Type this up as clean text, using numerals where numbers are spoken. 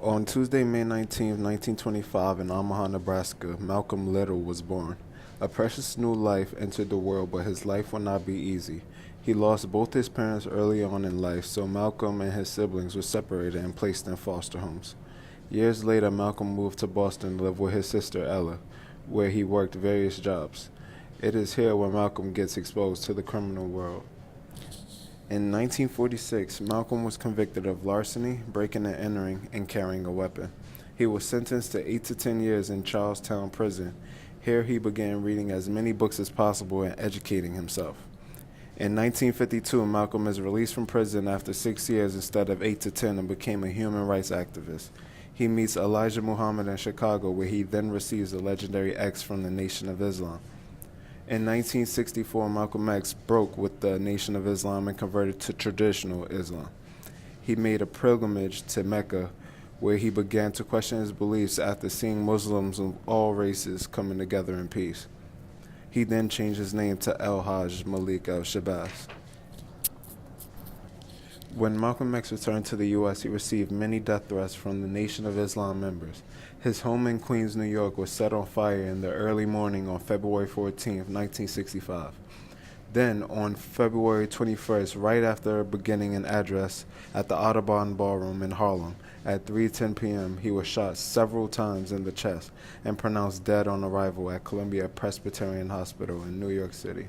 On Tuesday, May 19th, 1925, in Omaha, Nebraska, Malcolm Little was born. A precious new life entered the world, but his life would not be easy. He lost both his parents early on in life, so Malcolm and his siblings were separated and placed in foster homes. Years later, Malcolm moved to Boston to live with his sister Ella, where he worked various jobs. It is here where Malcolm gets exposed to the criminal world. In 1946, Malcolm was convicted of larceny, breaking and entering, and carrying a weapon. He was sentenced to 8 to 10 years in Charlestown Prison. Here he began reading as many books as possible and educating himself. In 1952, Malcolm is released from prison after 6 years instead of 8 to 10 and became a human rights activist. He meets Elijah Muhammad in Chicago, where he then receives the legendary X from the Nation of Islam. In 1964, Malcolm X broke with the Nation of Islam and converted to traditional Islam. He made a pilgrimage to Mecca, where he began to question his beliefs after seeing Muslims of all races coming together in peace. He then changed his name to El-Hajj Malik al-Shabazz. When Malcolm X returned to the U.S., he received many death threats from the Nation of Islam members. His home in Queens, New York was set on fire in the early morning on February 14, 1965. Then, on February 21st, right after beginning an address at the Audubon Ballroom in Harlem, at 3:10 p.m., he was shot several times in the chest and pronounced dead on arrival at Columbia Presbyterian Hospital in New York City.